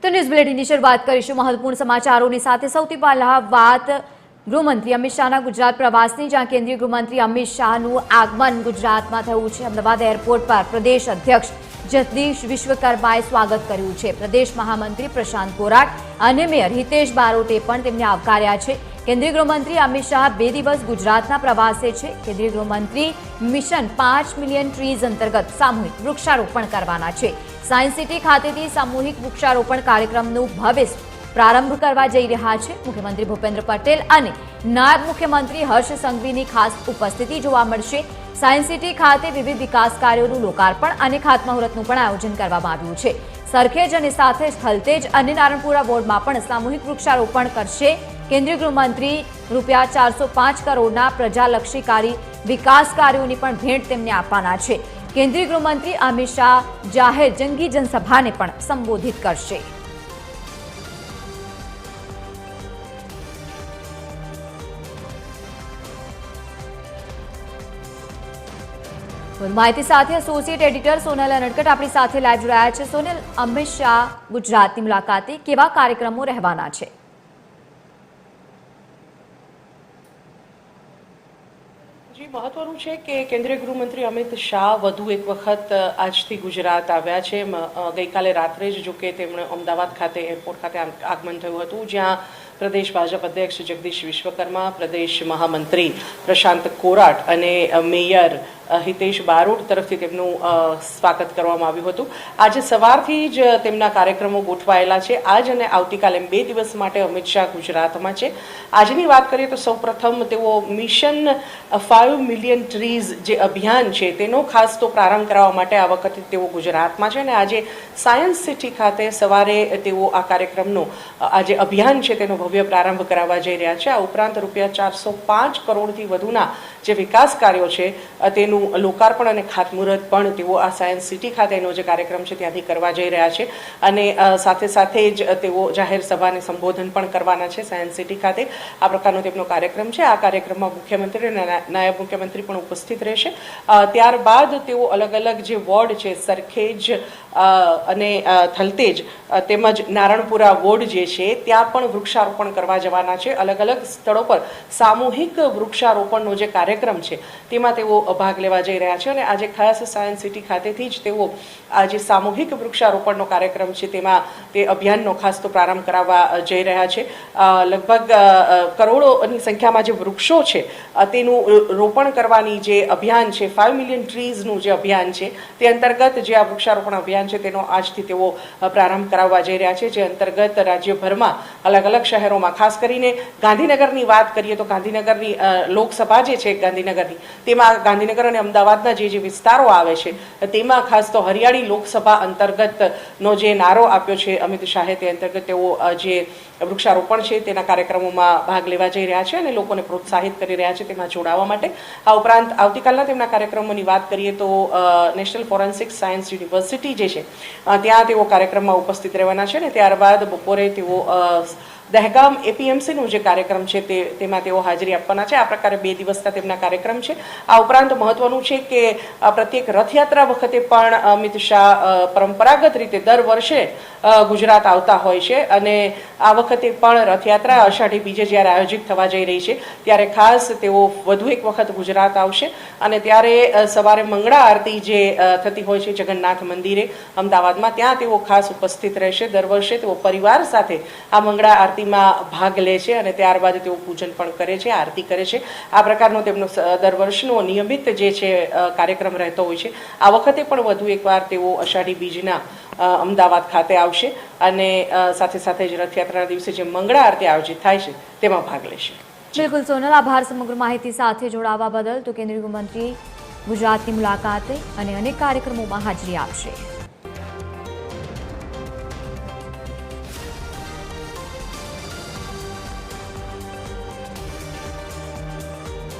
तो news bulletin की शुरुआत करीशुं महत्वपूर्ण समाचारों साथ। सौथी पहला बात गृहमंत्री अमित शाहना गुजरात प्रवासनी, ज्यां केंद्रीय गृहमंत्री अमित शाहનું આગમન ગુજરાતમાં થયું છે। અમદાવાદ એરપોર્ટ પર પ્રદેશ અધ્યક્ષ જગદીશ વિશ્વકર્માએ સ્વાગત કર્યું છે। પ્રદેશ મહામંત્રી પ્રશાંત કોરાટ અને મેયર હિતેશ બારોટે પણ તેમને આવકાર્યા છે। केंद्रीय गृहमंत्री अमित शाह 2 दिवस गुजरातना प्रवासे छे। केंद्रीय गृहमंत्री मिशन 5 मिलियन ट्रीज अंतर्गत सामूहिक वृक्षारोपण करवाना छे। सायन्स सिटी खातेथी सामूहिक वृक्षारोपण कार्यक्रमनो भव्य प्रारंभ करवा जई रह्या छे। मुख्यमंत्री भूपेन्द्र पटेल अने नायब मुख्यमंत्री हर्ष संघवीनी खास उपस्थिति जोवा मळशे। सायन्स सिटी खाते विविध विकास कार्योनुं लोकार्पण अने खातमुहूर्तनुं पण आयोजन करवामां आव्युं छे। सरखेज अने साथे थलतेज अने नारણપુરા वोर्डमां पण सामूहिक वृक्षारोपण करशे। केंद्रीय गृहमंत्री रूपिया 405 करोड़ना प्रजालक्षीकारी विकास कार्योनी पण भेट तेमने आपवाना छे। केंद्रीय गृहमंत्री अमित शाह जाहेर जंगी जनसभाने पण संबोधित करशे। माहिती साथे एसोसिएट एडिटर सोनल अनडकट अपनी साथे लाइव जोड़ाया है। सोनल, अमित शाह गुजरात की मुलाकाते केवा कार्यक्रमों रहवाना छे? जी, महत्वनुं छे के केंद्रीय गृहमंत्री अमित शाह वधु एक वखत आजथी गुजरात आव्या छे। गईकाले रात्रे ज जो के तेमणे अमदावाद खाते एरपोर्ट खाते आगमन थयुं हतुं, ज्यां प्रदेश भाजप अध्यक्ष जगदीश विश्वकर्मा, प्रदेश महामंत्री प्रशांत कोराट अने मेयर हितेश बारोट तरफथी तेमनुं स्वागत करवामां आव्युं हतुं। आज सवारथी ज तेमना कार्यक्रमो गोठवायेला छे। आज अने आवतीकाले 2 दिवस माटे अमित शाह गुजरातमां छे। आजनी वात करीए तो सौप्रथम तेओ मिशन 5 मिलियन ट्रीज जे अभियान छे तेनो खास तो प्रारंभ कराववा माटे आ वखते तेओ गुजरातमां छे अने आजे सायन्स सिटी खाते सवारे तेओ आ कार्यक्रमनो आज अभियान छे तेनो भव्य प्रारंभ कराववा जई रह्या छे। आ उपरांत रूपिया 405 करोड़थी वधुना जे विकास कार्यो छे तेनुं लोकार्पण अने खातमुहूर्त पण तेओ आ सायन्स सिटी खातेनो जे कार्यक्रम छे त्यांथी करवा जई रह्या छे अने साथे साथे ज तेओ जाहेर सभाने संबोधन पण करवाना छे सायन्स सिटी खाते। आ प्रकारनो तेमनो कार्यक्रम छे। आ कार्यक्रममां मुख्यमंत्री अने नायब मुख्यमंत्री पण उपस्थित रहेशे। त्यारबाद तेओ अलग अलग जे वोर्ड छे सरखेज अने थलतेज तेमज नारણપુરા वोर्ड जे छे त्यां पण वृक्षारोपण करवा जवाना छे। अलग अलग स्थळो पर सामूहिक वृक्षारोपणनो जे कार्यक्रम छे तेमां तेओ भाग लेवा जई रह्या छे अने आजे खास सायन्स सिटी खातेथी ज तेओ आज सामूहिक वृक्षारोपणनो कार्यक्रम छे तेमां ते अभियाननो खास तो प्रारंभ कराववा जई रह्या छे। लगभग करोड़ोनी संख्यामां जे वृक्षो छे तेनुं रोपण करवानी जे अभियान छे 5 मिलियन ट्रीजनुं जे अभियान छे ते अंतर्गत जे आ वृक्षारोपण अभियान छे तेनो आजथी तेओ प्रारंभ कराववा जई रह्या छे। जे अंतर्गत राज्यभरमां अलग अलग शहेरोमां खास करीने गांधीनगरनी वात करीए तो गांधीनगरनी लोकसभा जे छे गांधीनगरनी तेमां गांधीनगर अने अमदावादना जे विस्तारो आवे छे तेमां खास तो हरियाળી लोकसभा अंतर्गत नो जे नारो आप्यो छे अमित शाहे ते अंतर्गत तेओ जे वृक्षारोपण छे तेना कार्यक्रमोमां भाग लेवा जई रह्या छे अने लोकोने प्रोत्साहित करी रह्या छे तेमां जोडावा माटे। आ उपरांत आवतीकालना तेमना कार्यक्रमोनी वात करीए तो नेशनल फोरेन्सिक सायन्स युनिवर्सिटी जे छे त्यां तेओ कार्यक्रममां उपस्थित रहेवाना छे अने त्यारबाद बपोरे तेओ दहेगाम एपीएमसीનો જે કાર્યક્રમ છે તેમાં તેઓ હાજરી આપવાના છે। આ પ્રકારે 2 દિવસના તેમના કાર્યક્રમ છે। આ ઉપરાંત મહત્વનું છે કે પ્રત્યેક રથયાત્રા વખતે પણ અમિત શાહ પરંપરાગત રીતે દર વર્ષે ગુજરાત આવતા હોય છે અને આ વખતે પણ રથયાત્રા અષાઢી બીજે જ્યારે આયોજિત થવા જઈ રહી છે ત્યારે ખાસ તેઓ વધુ એક વખત ગુજરાત આવશે અને ત્યારે સવારે મંગળા આરતી જે થતી હોય છે જગન્નાથ મંદિરે અમદાવાદમાં ત્યાં તેઓ ખાસ ઉપસ્થિત રહેશે। દર વર્ષે તેઓ પરિવાર સાથે આ મંગળા આરતી भाग ले छे अने त्यारबाद तेओ पूजन पण करे छे, आरती करे छे। आ प्रकारनो तेमनो दर वर्षनो नियमित जे छे कार्यक्रम रहतो होय छे। आ वखते पण वधु एकवार तेओ अषाढ़ी बीजना अमदावाद खाते आवशे अने साथे साथे ज रथयात्राना दिवसे जे मंगळा आरती आयोजित थाय छे तेमां भाग लेशे। बिल्कुल सोनल, आभार समग्र माहिती साथे जोड़ावा बदल। तो केंद्रीय गृहमंत्री गुजरात की मुलाकाते अने अनेक कार्यक्रमों में हाजरी आपशे।